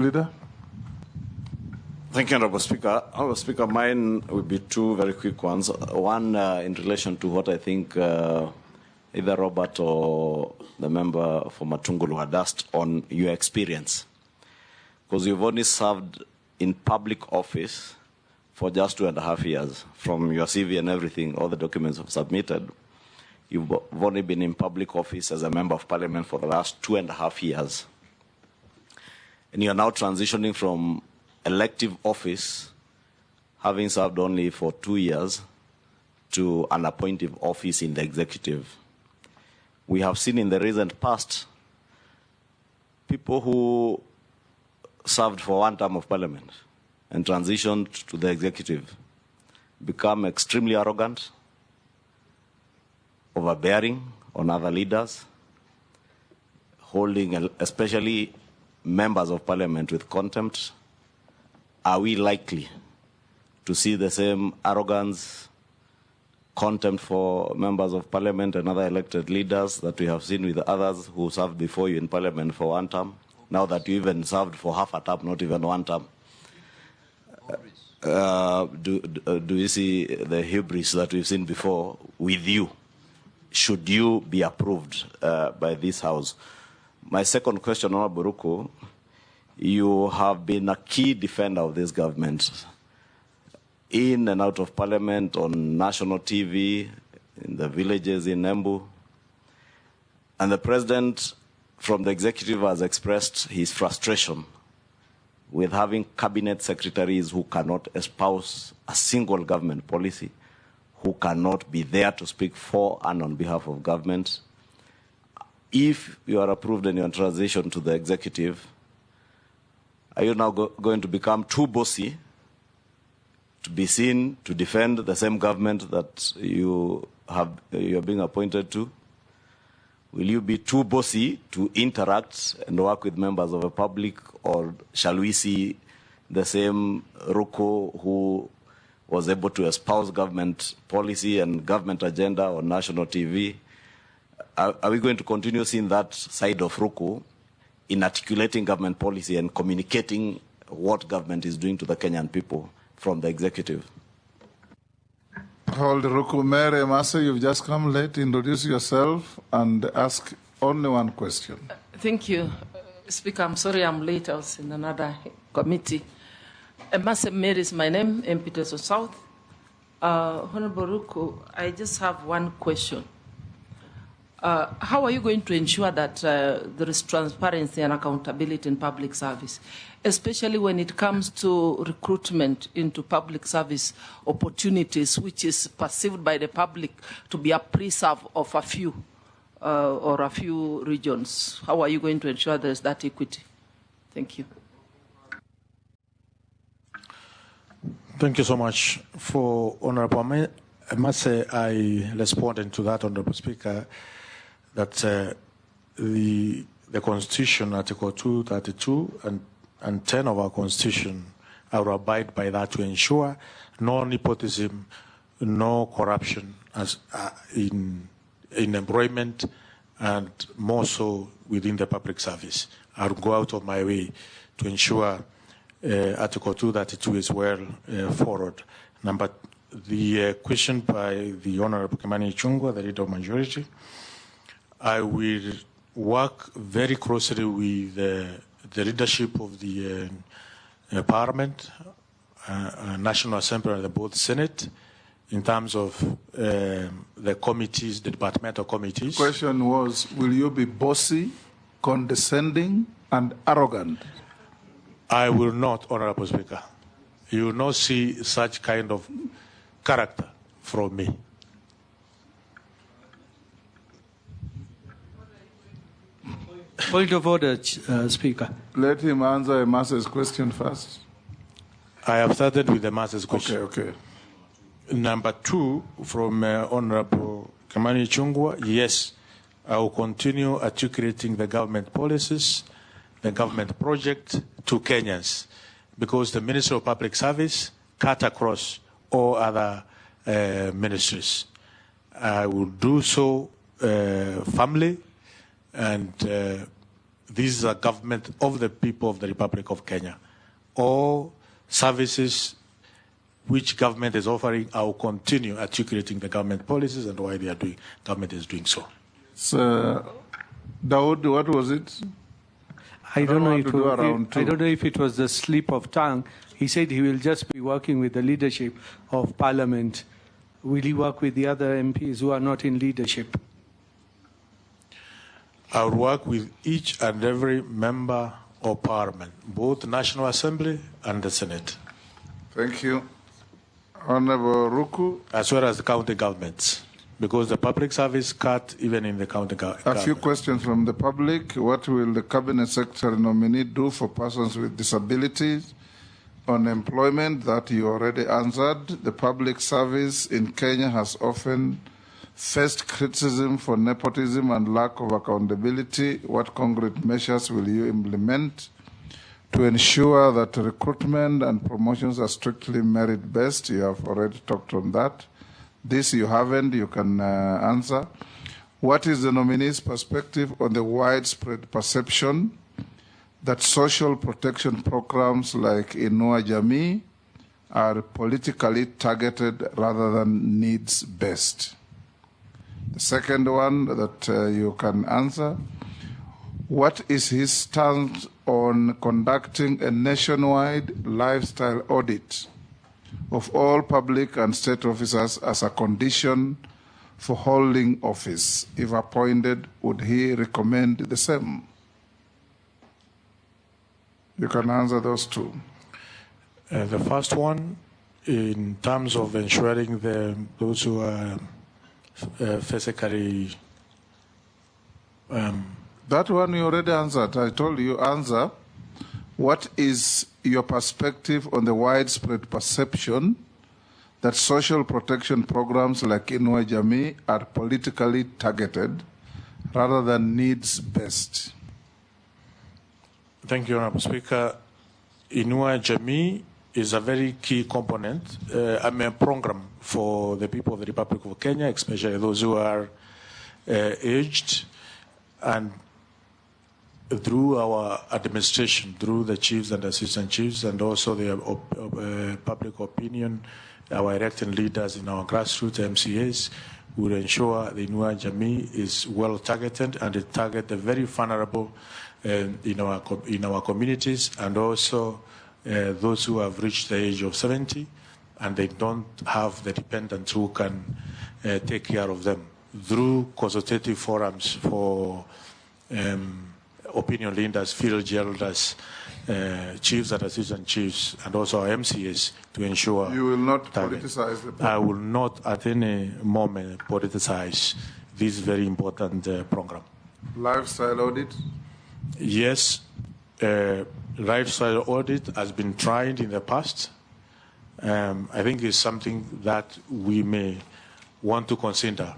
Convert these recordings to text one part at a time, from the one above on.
Leader. Thank you, Honorable Speaker. Honorable Speaker, mine will be two very quick ones. One in relation to what I think either Robert or the member for Matungulu had asked on your experience. Because you've only served in public office for just 2.5 years. From your CV and everything, all the documents you've submitted, you've only been in public office as a member of parliament for the last 2.5 years. And you're now transitioning from elective office, having served only for 2 years, to an appointive office in the executive. We have seen in the recent past people who served for one term of parliament and transitioned to the executive become extremely arrogant, overbearing on other leaders, holding especially members of parliament with contempt. Are we likely to see the same arrogance, contempt for members of parliament and other elected leaders that we have seen with others who served before you in parliament for one term, now that you even served for half a term, not even one term? Do you see the hubris that we've seen before with you? Should you be approved by this House? My second question, Honorable Ruku, you have been a key defender of this government in and out of parliament, on national TV, in the villages in Embu. And the president from the executive has expressed his frustration with having cabinet secretaries who cannot espouse a single government policy, who cannot be there to speak for and on behalf of government. If you are approved in your transition to the executive, are you now going to become too bossy to be seen to defend the same government that you're being appointed to? Will you be too bossy to interact and work with members of the public, or shall we see the same Ruko who was able to espouse government policy and government agenda on national TV? Are we going to continue seeing that side of Ruku in articulating government policy and communicating what government is doing to the Kenyan people from the executive? Hold Ruku. Mary Masa, you've just come late. Introduce yourself and ask only one question. Thank you, Speaker. I'm sorry I'm late. I was in another committee. Masa Mary is my name, MP Teso South. Honorable Ruku, I just have one question. How are you going to ensure that there is transparency and accountability in public service, especially when it comes to recruitment into public service opportunities, which is perceived by the public to be a preserve of a few or a few regions? How are you going to ensure there is that equity? Thank you. Thank you so much. For Honorable, I must say I responded to that, Honorable Speaker, that the Constitution, Article 232 and 10 of our Constitution, I will abide by that to ensure no nepotism, no corruption as in employment, and more so within the public service. I will go out of my way to ensure Article 232 is well followed. The question by the Honorable Kimani Ichungwa, the Leader of Majority, I will work very closely with the leadership of the Parliament, National Assembly, and both Senate, in terms of the committees, the departmental committees. The question was, will you be bossy, condescending, and arrogant? I will not, Honorable Speaker. You will not see such kind of character from me. Point of order, Speaker. Let him answer Masa's question first. I have started with the Master's question. Okay. Number two, from Honorable Kimani Ichungwa, yes, I will continue articulating the government policies, the government project to Kenyans, because the Ministry of Public Service cut across all other ministries. I will do so firmly, and this is a government of the people of the Republic of Kenya. All services which government is offering, I will continue articulating the government policies and why government is doing so. Daud, what was it? I don't know if it was the slip of tongue. He said he will just be working with the leadership of Parliament. Will he work with the other MPs who are not in leadership? I will work with each and every member of Parliament, both the National Assembly and the Senate. Thank you. Honorable Ruku. As well as the county governments, because the public service cut even in the county government. A few questions from the public. What will the Cabinet Secretary nominee do for persons with disabilities? On employment, that you already answered. The public service in Kenya has often faced criticism for nepotism and lack of accountability. What concrete measures will you implement to ensure that recruitment and promotions are strictly merit-based? You have already talked on that. This you haven't, you can answer. What is the nominee's perspective on the widespread perception that social protection programs like Inua Jamii are politically targeted rather than needs-based? The second one that you can answer, what is his stance on conducting a nationwide lifestyle audit of all public and state officers as a condition for holding office? If appointed, would he recommend the same? You can answer those two. The first one, in terms of ensuring those who are physically... that one you already answered. I told you answer. What is your perspective on the widespread perception that social protection programs like Inua Jamii are politically targeted rather than needs-based? Thank you, Honorable Speaker. Inua Jamii is a very key component, a program for the people of the Republic of Kenya, especially those who are aged, and through our administration, through the chiefs and assistant chiefs, and also the public opinion, our elected leaders in our grassroots MCAs, will ensure the Inua Jamii is well targeted, and it target the very vulnerable in our communities, and also those who have reached the age of 70 and they don't have the dependents who can take care of them. Through consultative forums for opinion leaders, field elders, chiefs and assistant chiefs, and also our MCAs, to ensure... You will not politicize the program? I will not at any moment politicize this very important program. Lifestyle audit? Yes, lifestyle audit has been tried in the past. I think it's something that we may want to consider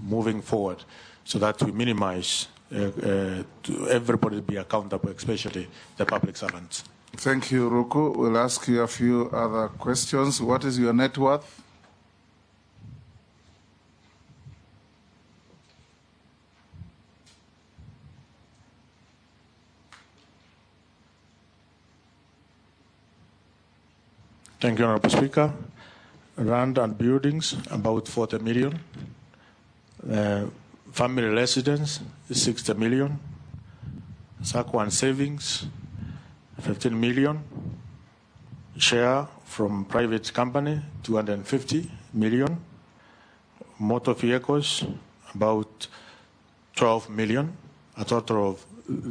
moving forward, so that we minimize to everybody be accountable, especially the public servants. Thank you, Ruku. We'll ask you a few other questions. What is your net worth? Thank you, Honorable Speaker. Land and buildings, about 40 million. Family residence, 60 million. SACCO and savings, 15 million. Share from private company, 250 million. Motor vehicles, about 12 million, a total of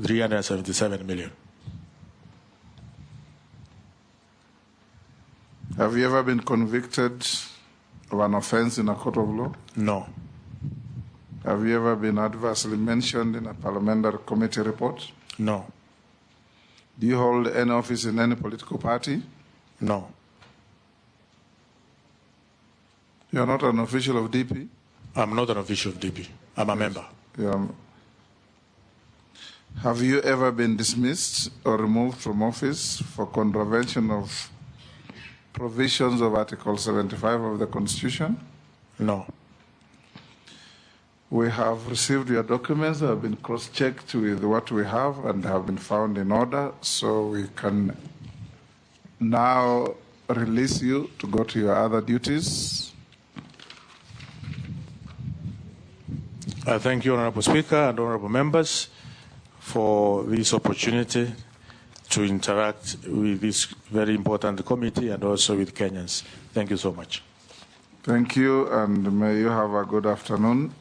377 million. Have you ever been convicted of an offense in a court of law? No. Have you ever been adversely mentioned in a parliamentary committee report? No. Do you hold any office in any political party? No. You are not an official of DP? I'm not an official of DP. I'm a member. Yeah. Have you ever been dismissed or removed from office for contravention of provisions of Article 75 of the Constitution? No. We have received your documents, they have been cross-checked with what we have and have been found in order, so we can now release you to go to your other duties. I thank you, Honorable Speaker and Honorable Members, for this opportunity to interact with this very important committee and also with Kenyans. Thank you so much. Thank you, and may you have a good afternoon.